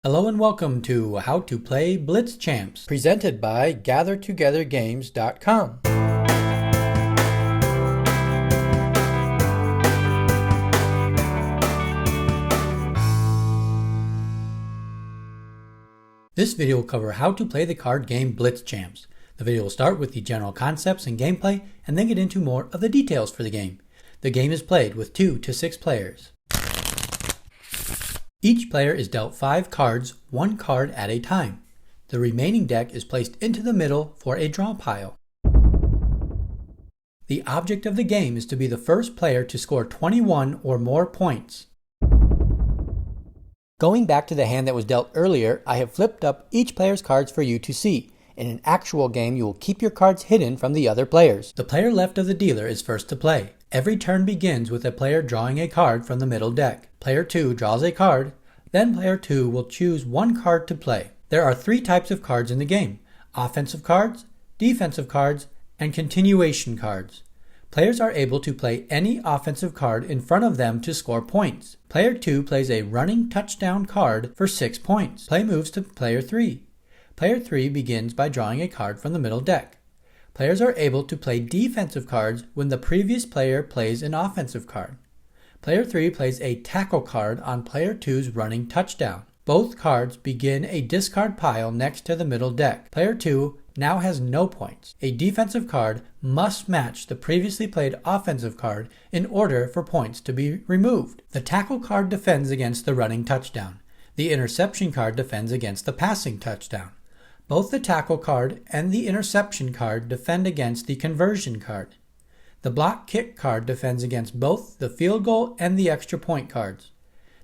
Hello and welcome to How to Play Blitz Champz, presented by GatherTogetherGames.com. This video will cover how to play the card game Blitz Champz. The video will start with the general concepts and gameplay, and then get into more of the details for the game. The game is played with 2 to 6 players. Each player is dealt 5 cards, 1 card at a time. The remaining deck is placed into the middle for a draw pile. The object of the game is to be the first player to score 21 or more points. Going back to the hand that was dealt earlier, I have flipped up each player's cards for you to see. In an actual game, you will keep your cards hidden from the other players. The player left of the dealer is first to play. Every turn begins with a player drawing a card from the middle deck. Player 2 draws a card, then player 2 will choose 1 card to play. There are 3 types of cards in the game: offensive cards, defensive cards, and continuation cards. Players are able to play any offensive card in front of them to score points. Player 2 plays a running touchdown card for 6 points. Play moves to player 3. Player 3 begins by drawing a card from the middle deck. Players are able to play defensive cards when the previous player plays an offensive card. Player 3 plays a tackle card on player 2's running touchdown. Both cards begin a discard pile next to the middle deck. Player 2 now has no points. A defensive card must match the previously played offensive card in order for points to be removed. The tackle card defends against the running touchdown. The interception card defends against the passing touchdown. Both the tackle card and the interception card defend against the conversion card. The block kick card defends against both the field goal and the extra point cards.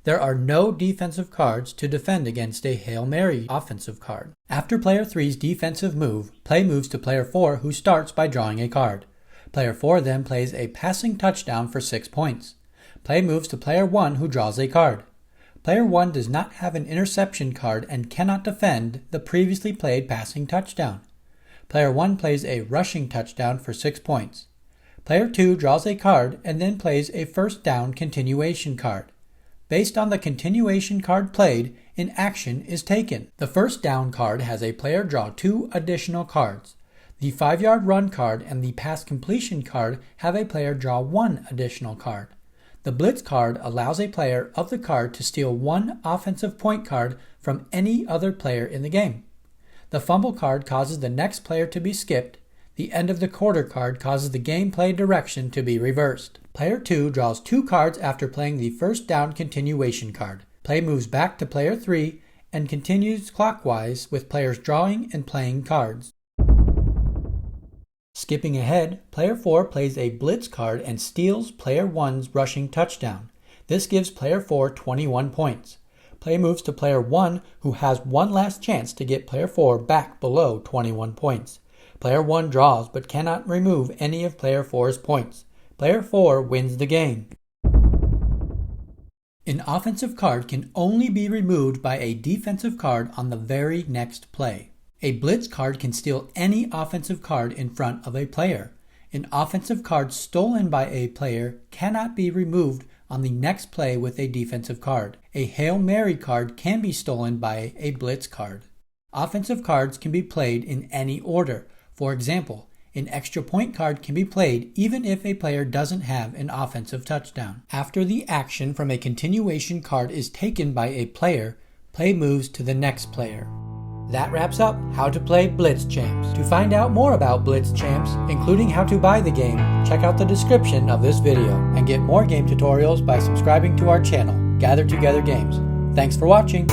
There are no defensive cards to defend against a Hail Mary offensive card. After player 3's defensive move, play moves to player 4, who starts by drawing a card. Player 4 then plays a passing touchdown for 6 points. Play moves to player 1, who draws a card. Player 1 does not have an interception card and cannot defend the previously played passing touchdown. Player 1 plays a rushing touchdown for 6 points. Player 2 draws a card and then plays a first down continuation card. Based on the continuation card played, an action is taken. The first down card has a player draw 2 additional cards. The 5-yard run card and the pass completion card have a player draw 1 additional card. The Blitz card allows a player of the card to steal 1 offensive point card from any other player in the game. The fumble card causes the next player to be skipped. The end of the quarter card causes the gameplay direction to be reversed. Player 2 draws 2 cards after playing the first down continuation card. Play moves back to player 3 and continues clockwise with players drawing and playing cards. Skipping ahead, player 4 plays a blitz card and steals player 1's rushing touchdown. This gives player 4 21 points. Play moves to player 1, who has one last chance to get player 4 back below 21 points. Player 1 draws but cannot remove any of player 4's points. Player 4 wins the game. An offensive card can only be removed by a defensive card on the very next play. A blitz card can steal any offensive card in front of a player. An offensive card stolen by a player cannot be removed on the next play with a defensive card. A Hail Mary card can be stolen by a blitz card. Offensive cards can be played in any order. For example, an extra point card can be played even if a player doesn't have an offensive touchdown. After the action from a continuation card is taken by a player, play moves to the next player. That wraps up How to Play Blitz Champz. To find out more about Blitz Champz, including how to buy the game, check out the description of this video, and get more game tutorials by subscribing to our channel, Gather Together Games. Thanks for watching!